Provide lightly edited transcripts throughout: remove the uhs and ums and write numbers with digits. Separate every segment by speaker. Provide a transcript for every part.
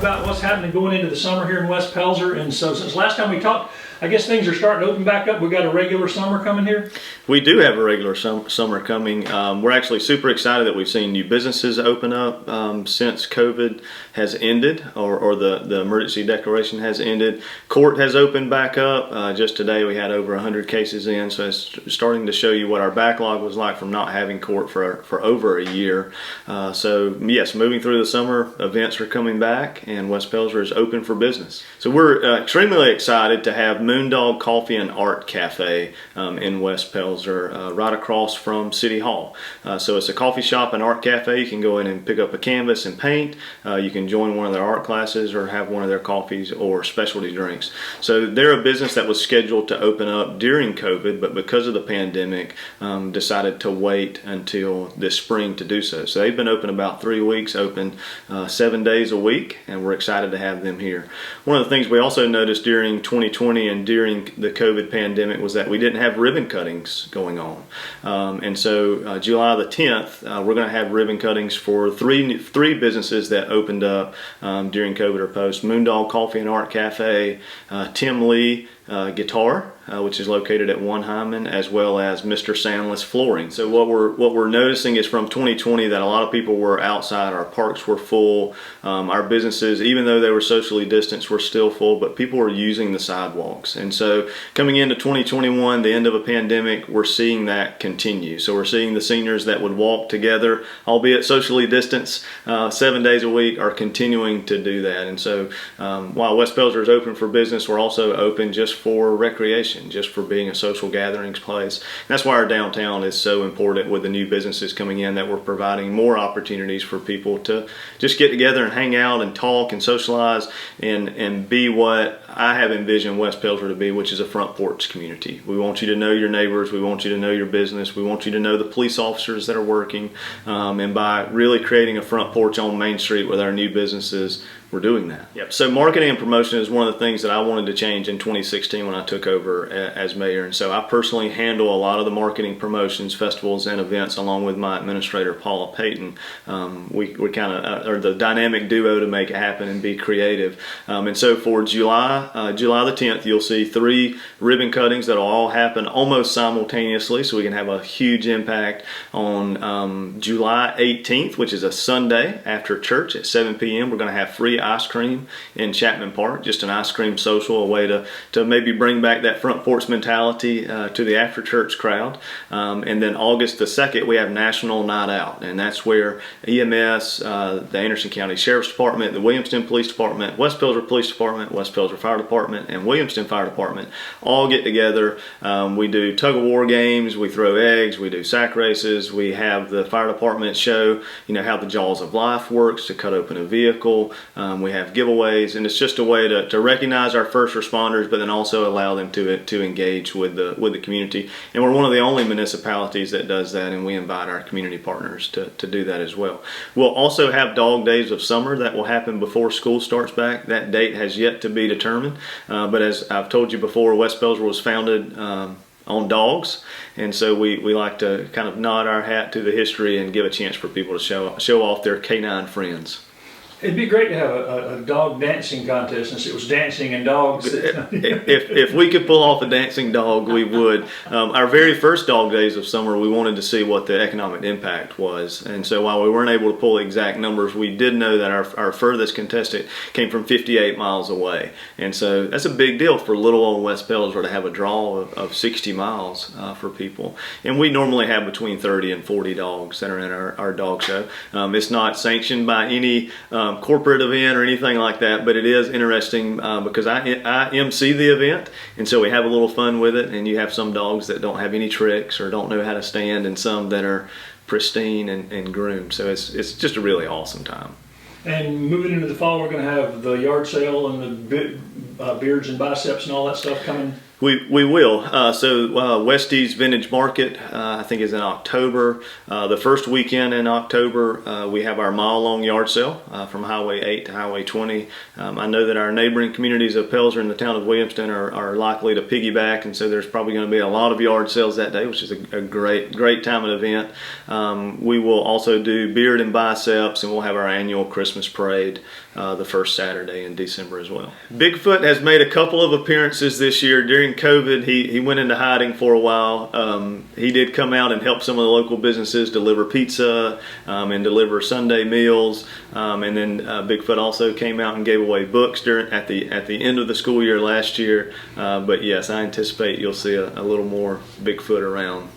Speaker 1: about what's happening going into the summer here in West Pelzer. And so since last time we talked, I guess things are starting to open back up. We got a regular summer coming here.
Speaker 2: We do have a regular summer coming. We're actually super excited that we've seen new businesses open up since COVID has ended, or the emergency declaration has ended. Court has opened back up. Just today we had over 100 cases in, so it's starting to show you what our backlog was like from not having court for over a year. So yes, moving through the summer, events are coming back and West Pelzer is open for business. So we're extremely excited to have Moondog Coffee and Art Cafe in West Pelzer, right across from City Hall. So it's a coffee shop and art cafe. You can go in and pick up a canvas and paint. You can join one of their art classes or have one of their coffees or specialty drinks. So they're a business that was scheduled to open up during COVID, but because of the pandemic, decided to wait until this spring to do so. So they've been open about 3 weeks, open 7 days a week, and we're excited to have them here. One of the things we also noticed during 2020 and during the COVID pandemic was that we didn't have ribbon cuttings going on. And so July the 10th, we're going to have ribbon cuttings for three businesses that opened up during COVID or post. Moondog Coffee and Art Cafe, Tim Lee Guitar, which is located at 1 Hyman, as well as Mr. Sandless Flooring. So what we're noticing is from 2020 that a lot of people were outside, our parks were full, our businesses, even though they were socially distanced, were still full, but people were using the sidewalks. And so coming into 2021, the end of a pandemic, we're seeing that continue. So we're seeing the seniors that would walk together, albeit socially distanced, 7 days a week, are continuing to do that. And so while West Pelzer is open for business, we're also open just for recreation, just for being a social gatherings place. And that's why our downtown is so important with the new businesses coming in, that we're providing more opportunities for people to just get together and hang out and talk and socialize and be what I have envisioned West Pelzer to be, which is a front porch community. We want you to know your neighbors, we want you to know your business, we want you to know the police officers that are working, and by really creating a front porch on Main Street with our new businesses, we're doing that. Yep. So marketing and promotion is one of the things that I wanted to change in 2016 when I took over as mayor. And so I personally handle a lot of the marketing, promotions, festivals, and events along with my administrator, Paula Payton. We kind of are the dynamic duo to make it happen and be creative. And so for July the 10th, you'll see 3 ribbon cuttings that'll all happen almost simultaneously, so we can have a huge impact on July 18th, which is a Sunday after church at 7 p.m. We're going to have free ice cream in Chapman Park, just an ice cream social, a way to maybe bring back that front porch mentality to the after church crowd. And then August the 2nd, we have National Night Out, and that's where EMS, the Anderson County Sheriff's Department, the Williamston Police Department, West Pelzer Police Department, West Pelzer Fire Department, and Williamston Fire Department all get together. We do tug of war games, we throw eggs, we do sack races, we have the fire department show, how the jaws of life works to cut open a vehicle. We have giveaways, and it's just a way to recognize our first responders, but then also allow them to engage with the community. And we're one of the only municipalities that does that, and we invite our community partners to do that as well. We'll also have Dog Days of Summer that will happen before school starts back. That date has yet to be determined, but as I've told you before, West Pelzer was founded on dogs, and so we like to kind of nod our hat to the history and give a chance for people to show off their canine friends.
Speaker 1: It'd be great to have a dog dancing contest since it was dancing and dogs.
Speaker 2: If we could pull off a dancing dog, we would. Our very first Dog Days of Summer, we wanted to see what the economic impact was. And so while we weren't able to pull exact numbers, we did know that our furthest contestant came from 58 miles away. And so that's a big deal for little old West Pelzer to have a draw of 60 miles for people. And we normally have between 30 and 40 dogs that are in our dog show. It's not sanctioned by any corporate event or anything like that, but it is interesting because I MC the event, and so we have a little fun with it, and you have some dogs that don't have any tricks or don't know how to stand, and some that are pristine and groomed. So it's just a really awesome time.
Speaker 1: And moving into the fall, we're going to have the yard sale and the beards and biceps and all that stuff coming.
Speaker 2: We will. Westie's Vintage Market, I think, is in October. The first weekend in October, we have our mile-long yard sale from Highway 8 to Highway 20. I know that our neighboring communities of Pelzer and the town of Williamston are likely to piggyback, and so there's probably going to be a lot of yard sales that day, which is a great time and event. We will also do beard and biceps, and we'll have our annual Christmas parade the first Saturday in December as well. Bigfoot has made a couple of appearances this year. During COVID, he went into hiding for a while. He did come out and help some of the local businesses deliver pizza and deliver Sunday meals. And then Bigfoot also came out and gave away books at the end of the school year last year. But yes, I anticipate you'll see a little more Bigfoot around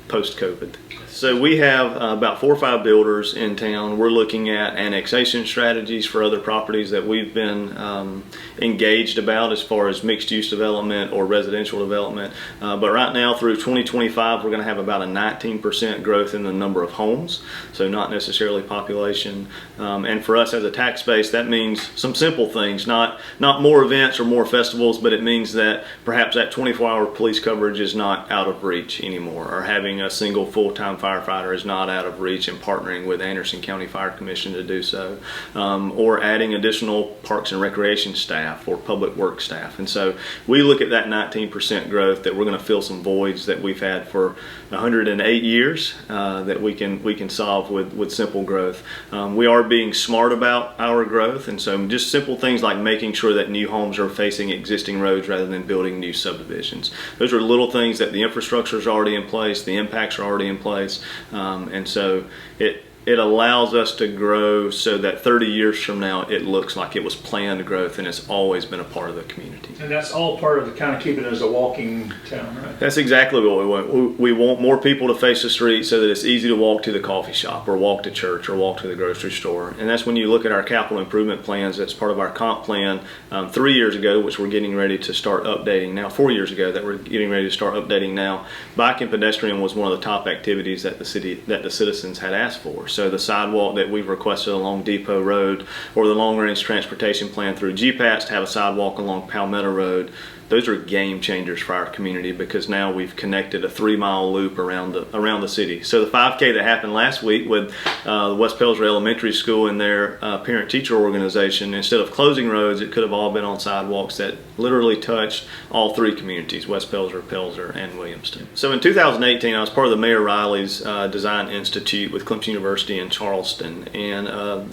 Speaker 2: post-COVID. So we have about 4 or 5 builders in town. We're looking at annexation strategies for other properties that we've been engaged about as far as mixed use development or residential development. But right now through 2025, we're going to have about a 19% growth in the number of homes. So not necessarily population. And for us as a tax base, that means some simple things, not more events or more festivals, but it means that perhaps that 24-hour police coverage is not out of reach anymore, or having a single full-time firefighter is not out of reach, and partnering with Anderson County Fire Commission to do so, or adding additional parks and recreation staff or public works staff. And so we look at that 19% growth, that we're going to fill some voids that we've had for 108 years that we can solve with simple growth. We are being smart about our growth, and so just simple things like making sure that new homes are facing existing roads rather than building new subdivisions. Those are little things that the infrastructure is already in place, the impacts are already in place, and so it allows us to grow so that 30 years from now it looks like it was planned growth and it's always been a part of the community.
Speaker 1: And that's all part of the kind of keeping it as a walking town, right?
Speaker 2: That's exactly what we want. We want more people to face the street so that it's easy to walk to the coffee shop or walk to church or walk to the grocery store. And that's when you look at our capital improvement plans. That's part of our comp plan 3 years ago, which we're getting ready to start updating now. 4 years ago that we're getting ready to start updating now. Bike and pedestrian was one of the top activities that the citizens had asked for. So the sidewalk that we've requested along Depot Road, or the long-range transportation plan through GPATS to have a sidewalk along Palmetto Road, those are game changers for our community, because now we've connected a 3-mile loop around the city. So the 5K that happened last week with the West Pelzer Elementary School and their parent-teacher organization, instead of closing roads, it could have all been on sidewalks that literally touched all 3 communities, West Pelzer, Pelzer, and Williamston. So in 2018, I was part of the Mayor Riley's Design Institute with Clemson University in Charleston, and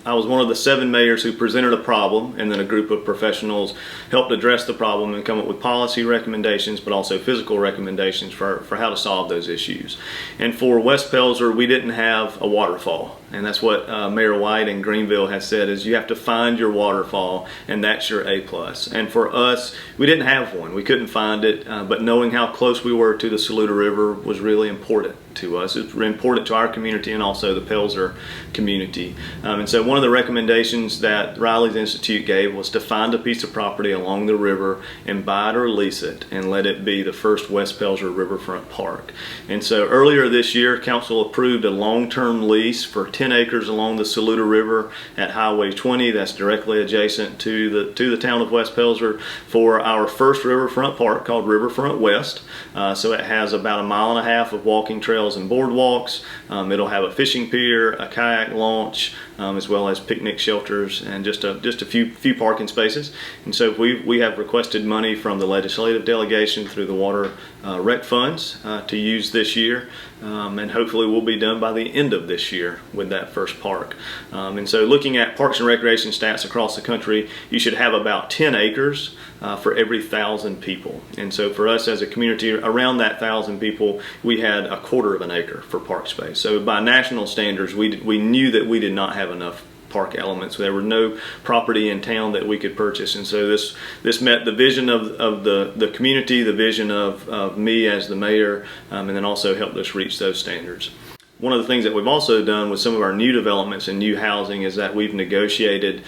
Speaker 2: I was one of the 7 mayors who presented a problem, and then a group of professionals helped address the problem and come up with policy recommendations, but also physical recommendations for how to solve those issues. And for West Pelzer, we didn't have a waterfall. And that's what Mayor White in Greenville has said, is you have to find your waterfall, and that's your A+. And for us, we didn't have one. We couldn't find it, but knowing how close we were to the Saluda River was really important to us. It's important to our community and also the Pelzer community. And so one of the recommendations that Riley's Institute gave was to find a piece of property along the river and buy it or lease it and let it be the first West Pelzer Riverfront Park. And so earlier this year, Council approved a long-term lease for 10 acres along the Saluda River at Highway 20. That's directly adjacent to the town of West Pelzer, for our first riverfront park called Riverfront West. So it has about 1.5 miles of walking trails and boardwalks. It'll have a fishing pier, a kayak launch, as well as picnic shelters, and just a few parking spaces. And so we have requested money from the legislative delegation through the water rec funds to use this year, and hopefully we'll be done by the end of this year with that first park. And so looking at parks and recreation stats across the country, you should have about 10 acres for every 1,000 people. And so for us as a community, around that 1,000 people, we had 1/4 of an acre for park space. So by national standards, we knew that we did not have enough park elements. There were no property in town that we could purchase, and so this met the vision of the community, the vision of me as the mayor, and then also helped us reach those standards. One of the things that we've also done with some of our new developments and new housing is that we've negotiated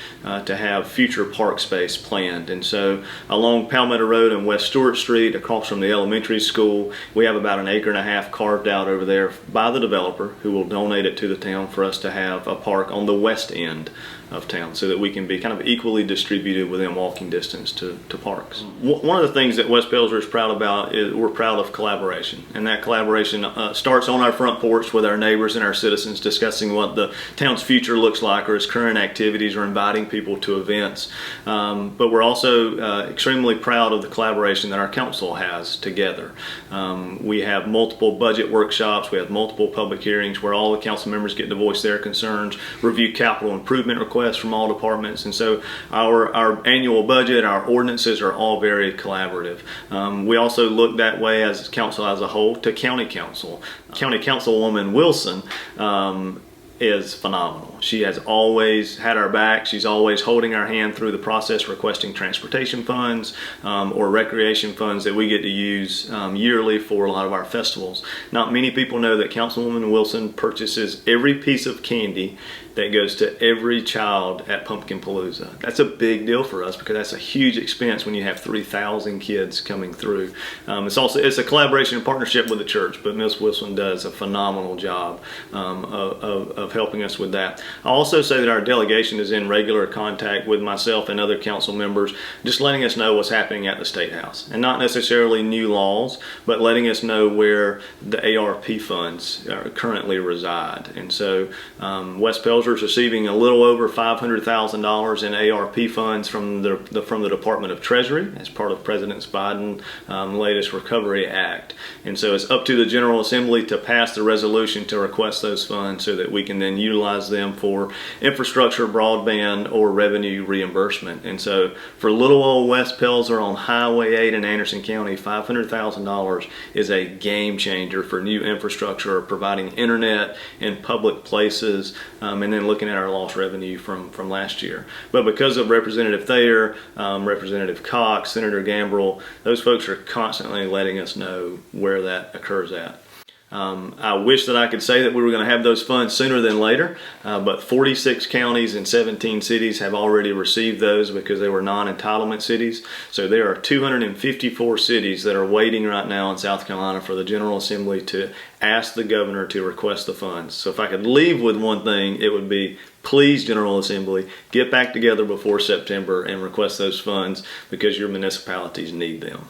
Speaker 2: to have future park space planned. And so along Palmetto Road and West Stewart Street, across from the elementary school, we have about 1.5 acres carved out over there by the developer, who will donate it to the town for us to have a park on the west end of town so that we can be kind of equally distributed within walking distance to parks. One of the things that West Pelzer is proud about is we're proud of collaboration, and that collaboration starts on our front porch with our neighbors and our citizens discussing what the town's future looks like or its current activities, or inviting people to events. But we're also extremely proud of the collaboration that our council has together. We have multiple budget workshops, we have multiple public hearings where all the council members get to voice their concerns, review capital improvement requests from all departments, and so our annual budget, our ordinances are all very collaborative. We also look that way as council as a whole to county council. County Councilwoman Wilson is phenomenal. She has always had our back. She's always holding our hand through the process, requesting transportation funds or recreation funds that we get to use yearly for a lot of our festivals. Not many people know that Councilwoman Wilson purchases every piece of candy that goes to every child at Pumpkin Palooza. That's a big deal for us because that's a huge expense when you have 3,000 kids coming through. It's a collaboration and partnership with the church, but Ms. Wilson does a phenomenal job of helping us with that. I'll also say that our delegation is in regular contact with myself and other council members, just letting us know what's happening at the State House, and not necessarily new laws, but letting us know where the ARP funds currently reside. And so West Pelzer is receiving a little over $500,000 in ARP funds from the Department of Treasury as part of President Biden's latest Recovery Act. And so it's up to the General Assembly to pass the resolution to request those funds so that we can then utilize them for infrastructure, broadband, or revenue reimbursement. And so for little old West Pelzer on Highway 8 in Anderson County, $500,000 is a game changer for new infrastructure, providing internet in public places, and then looking at our lost revenue from last year. But because of Representative Thayer, Representative Cox, Senator Gambrill, those folks are constantly letting us know where that occurs at. I wish that I could say that we were going to have those funds sooner than later, but 46 counties and 17 cities have already received those because they were non-entitlement cities. So there are 254 cities that are waiting right now in South Carolina for the General Assembly to ask the governor to request the funds. So if I could leave with one thing, it would be, please, General Assembly, get back together before September and request those funds because your municipalities need them.